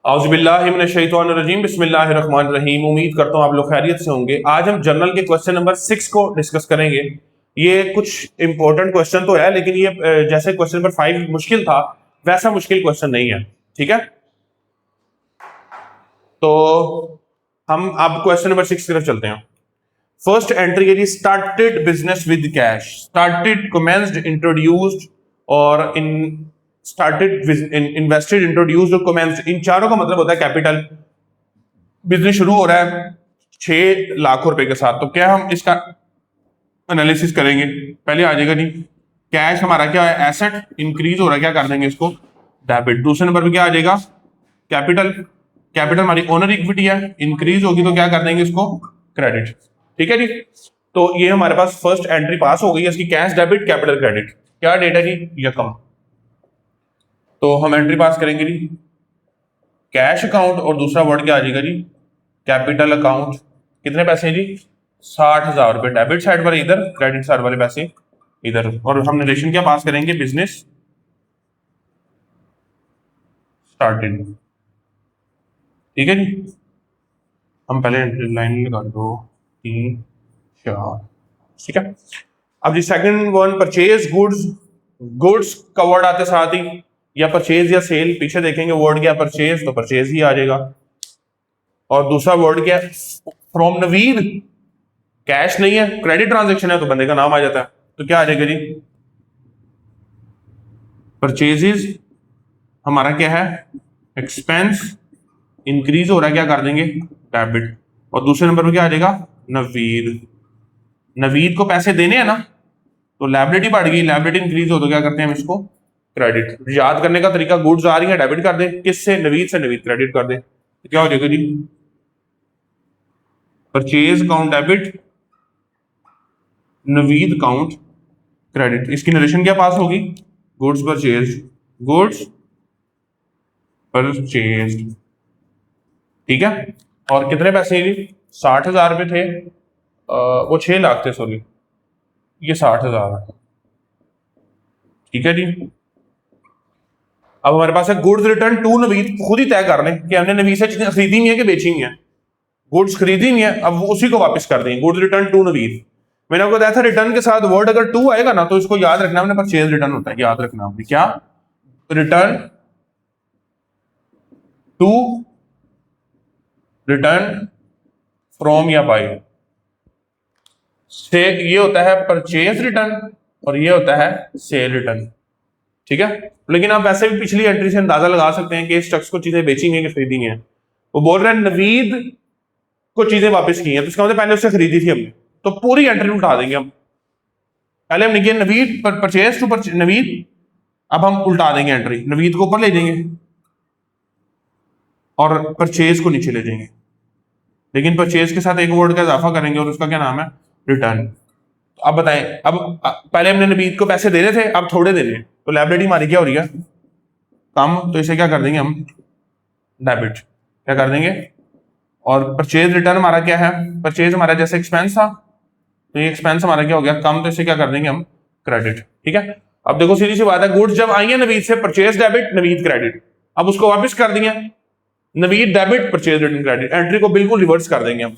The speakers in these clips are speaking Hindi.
औज़ुबिल्लाहिमिनश्शैतानिर्रजीम बिस्मिल्लाहिर्रहमानिर्रहीम। उम्मीद करता हूँ आप लोग खैरियत से होंगे। आज हम जर्नल के क्वेश्चन नंबर 6 को डिस्कस करेंगे। ये कुछ इंपॉर्टेंट क्वेश्चन तो है, लेकिन ये जैसे क्वेश्चन नंबर 5 मुश्किल था वैसा मुश्किल क्वेश्चन नहीं है। ठीक है, तो हम अब क्वेश्चन नंबर 6 की तरफ चलते हैं। फर्स्ट एंट्री है जी, started business with cash. Started, commenced, introduced और इन स्टार्टेड, इन्वेस्टेड, इंट्रोड्यूस्ड और कमेंस्ड, इन चारों का मतलब होता है कैपिटल। बिजनेस शुरू हो रहा है 6 लाख रुपए के साथ, तो क्या हम इसका एनालिसिस करेंगे। पहले आ जाएगा जी कैश, हमारा क्या है, एसेट, इंक्रीज हो रहा है, क्या कर देंगे इसको, डेबिट। दूसरे नंबर पे क्या आ जाएगा, कैपिटल। कैपिटल हमारी ओनर इक्विटी है, इंक्रीज होगी तो क्या कर देंगे इसको, क्रेडिट। ठीक है जी, तो ये हमारे पास फर्स्ट एंट्री पास हो गई है इसकी, कैश डेबिट कैपिटल क्रेडिट। क्या डेट है जी, यकम। तो हम एंट्री पास करेंगे जी कैश अकाउंट और दूसरा वर्ड क्या आ जाएगा जी, कैपिटल अकाउंट। कितने पैसे हैं जी, 60,000 रुपए डेबिट साइड पर इधर, क्रेडिट साइड वाले पैसे इधर। और हम नरेशन क्या पास करेंगे, बिजनेस स्टार्टेड। ठीक है जी, हम पहले लाइन लगा दो 3 4। ठीक है, अब जी second one, purchase goods. Goods का वर्ड आते साथ ही या परचेज या सेल, पीछे देखेंगे वर्ड क्या, परचेज, तो परचेज ही आ जाएगा। और दूसरा वर्ड क्या है, फ्रॉम नवीद। कैश नहीं है, क्रेडिट ट्रांजेक्शन है, तो बंदे का नाम आ जाता है, तो क्या आ जाएगा जी, परचेजेस हमारा क्या है, एक्सपेंस, इंक्रीज हो रहा है, क्या कर देंगे, डेबिट। और दूसरे नंबर पे क्या आ जाएगा, नवीद। नवीद को पैसे देने हैं ना, तो लायबिलिटी बढ़ गई, लायबिलिटी इंक्रीज हो तो क्या करते हैं हम इसको, क्रेडिट। याद करने का तरीका, गुड्स आ रही है डेबिट कर दे, किससे, नवीद से, नवीद क्रेडिट कर दे, तो क्या हो जाएगा जी, purchase account debit, Naveed account credit. इसकी नरेशन क्या पास होगी, गुड्स परचेज, गुड्स परचेज। ठीक है, और कितने पैसे हैं जी, 60,000 रुपए थे, वो 6 लाख थे, सॉरी, ये 60,000 है। ठीक है जी, अब हमारे पास है गुड्स रिटर्न टू नवीद। खुद ही तय कर लें कि हमने नवीद से चीजें खरीदी नहीं है कि बेची नहीं है। गुड्स खरीदी नहीं है, अब वो उसी को वापस कर देंगे, गुड्स रिटर्न टू नवीद। मैंने आपको बताया था रिटर्न के साथ वर्ड अगर टू आएगा ना, तो इसको याद रखना, हमने परचेज रिटर्न होता है, याद रखना आपने, क्या, रिटर्न टू, रिटर्न फ्रॉम या बाय से, ये होता है परचेज रिटर्न और ये होता है सेल रिटर्न। ठीक है, लेकिन आप वैसे भी पिछली एंट्री से अंदाजा लगा सकते हैं कि इस शख्स को चीजें बेची नहीं है कि खरीदी है। वो बोल रहे हैं नवीद को चीजें वापस की हैं, तो इसका मतलब पहले उससे खरीदी थी हमने, तो पूरी एंट्री उठा देंगे हम। पहले हमने किया नवीद परचेज टू नवीद, अब हम उल्टा देंगे एंट्री, नवीद को ऊपर ले जाएंगे और परचेज को नीचे ले जाएंगे, लेकिन परचेज के साथ एक वर्ड का इजाफा करेंगे और उसका क्या नाम है, रिटर्न। तो अब बताएं, अब पहले हमने नवीद को पैसे दे रहे थे, अब थोड़े दे रहे हैं, तो लायबिलिटी हमारी क्या हो रही है, कम, तो इसे क्या कर देंगे हम, डेबिट, क्या कर देंगे। और परचेज रिटर्न हमारा क्या है, परचेज हमारा जैसे एक्सपेंस था, तो ये एक्सपेंस हमारा क्या हो गया, कम, तो इसे क्या कर देंगे हम, क्रेडिट। ठीक है, अब देखो सीधी सी बात है, गुड्स जब आई है नवीद से, परचेज डेबिट, नवीद क्रेडिट, अब उसको वापस कर दिया, Naveed debit, purchase return credit, entry को बिल्कुल रिवर्स कर देंगे हम,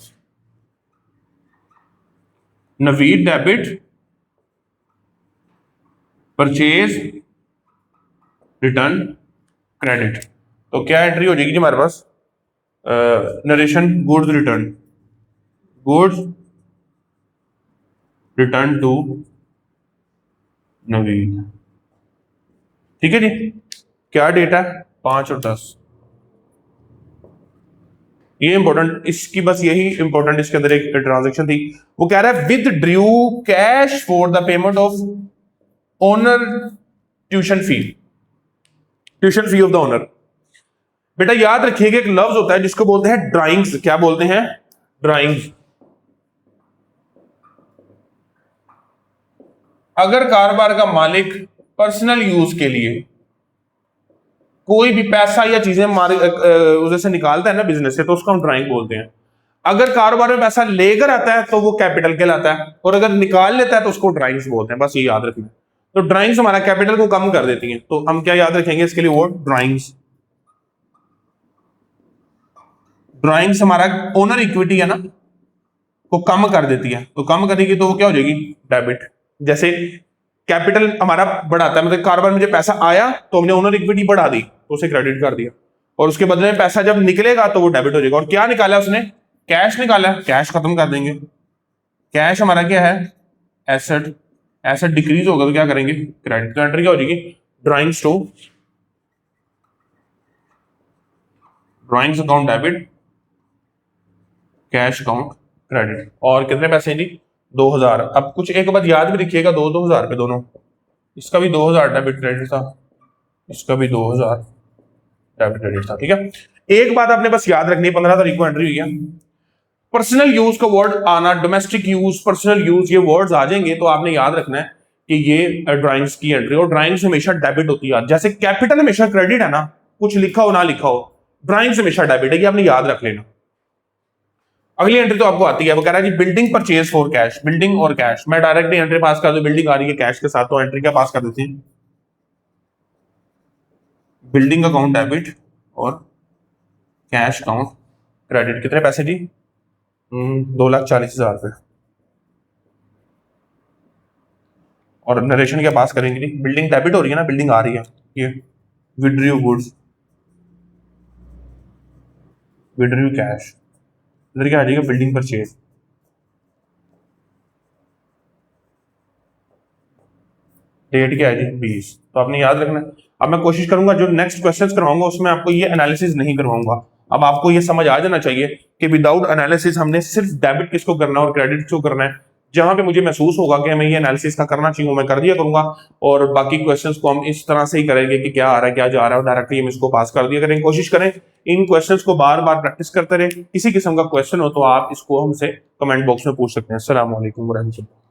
Naveed debit, purchase return credit. तो क्या एंट्री हो जाएगी जी हमारे पास, narration, goods return, goods return to Naveed. ठीक है जी, क्या डेट है, 5 और 10। ये इंपॉर्टेंट, इसकी बस यही इंपॉर्टेंट, इसके अंदर एक ट्रांजेक्शन थी। वो कह रहा है with Drew cash for the payment of owner tuition fee, tuition fee of the owner. बेटा याद रखिएगा एक लफ्ज होता है जिसको बोलते हैं ड्राइंग्स। क्या बोलते हैं, ड्राइंग्स। अगर कारोबार का मालिक पर्सनल यूज के लिए कोई भी पैसा या चीजें उसे से निकालता है ना बिजनेस से, तो उसको हम ड्राइंग बोलते हैं। अगर कारोबार में पैसा लेकर आता है तो वो कैपिटल कहलाता है, और अगर निकाल लेता है तो उसको ड्राइंग्स बोलते हैं। बस ये याद रखना। तो ड्राइंग्स हमारा कैपिटल को कम कर देती हैं, तो हम क्या याद रखेंगे इसके लिए, वो ड्राइंग्स। ड्राइंग्स हमारा ओनर इक्विटी है ना, को कम कर देती है, तो कम करेगी तो वो क्या हो जाएगी, डेबिट। जैसे कैपिटल हमारा बढ़ाता है, मतलब कारोबार में मुझे पैसा आया तो हमने ओनर इक्विटी बढ़ा दी तो उसे क्रेडिट कर दिया, और उसके बदले में पैसा जब निकलेगा तो वो डेबिट हो जाएगा। और क्या निकाला उसने, कैश निकाला, कैश खत्म कर देंगे। कैश हमारा क्या है, एसेट, एसेट डिक्रीज होगा तो क्या करेंगे, क्रेडिट। तो एंट्री क्या हो जाएगी, drawings to, drawings account debit, cash account credit. और कितने पैसे जी, 2000। अब कुछ एक बात याद भी रखिएगा, 2000 पे दोनों, इसका भी 2000 डेबिट क्रेडिट था, इसका भी 2000 डेबिट क्रेडिट था, ठीक है। एक बात आपने बस याद रखनी है, 15 तारीख को एंट्री हुई है, पर्सनल यूज का वर्ड आना, डोमेस्टिक यूज, पर्सनल यूज, ये वर्ड्स आ जाएंगे तो आपने याद रखना है कि ये ड्राइंग्स की एंट्री, और ड्राइंग्स हमेशा डेबिट होती है। जैसे कैपिटल हमेशा क्रेडिट है ना, कुछ लिखा हो ना लिखा हो, ड्राइंग्स हमेशा डेबिट है, ये आपने याद रख लेना। अगली एंट्री तो आपको आती है, वो कह रहा है कि building purchase for cash, building और कैश। मैं डायरेक्ट एंट्री पास कर दूं, बिल्डिंग आ रही है कैश के साथ, तो एंट्री क्या पास कर देते हैं, बिल्डिंग अकाउंट डेबिट और कैश अकाउंट क्रेडिट। कितने पैसे जी, 2,40,000 रुपये। और नरेशन क्या पास करेंगे जी, बिल्डिंग डेबिट हो रही है ना, बिल्डिंग आ रही है, ये विड्रीव गुड्स, विड्रीव कैश, इधर क्या आ जाएगा, बिल्डिंग परचेज। डेट क्या है जी, 20। तो आपने याद रखना है। अब मैं कोशिश करूंगा जो नेक्स्ट क्वेश्चंस करवाऊंगा उसमें आपको ये एनालिसिस नहीं करवाऊंगा। अब आपको ये समझ आ जाना चाहिए कि विदाउट एनालिसिस हमने सिर्फ डेबिट किसको करना है और क्रेडिट किसको करना है। जहां पे मुझे महसूस होगा कि हमें ये एनालिसिस का करना चाहिए, मैं कर दिया करूंगा, और बाकी क्वेश्चंस को हम इस तरह से ही करेंगे कि क्या आ रहा है क्या जा रहा है, और डायरेक्टली हम इसको पास कर दिया करेंगे। कोशिश करें इन क्वेश्चंस को बार बार प्रैक्टिस करते रहे। किसी किस्म का क्वेश्चन हो तो आप इसको हमसे कमेंट बॉक्स में पूछ सकते हैं। अस्सलाम वालेकुम वरहमतुल्लाह।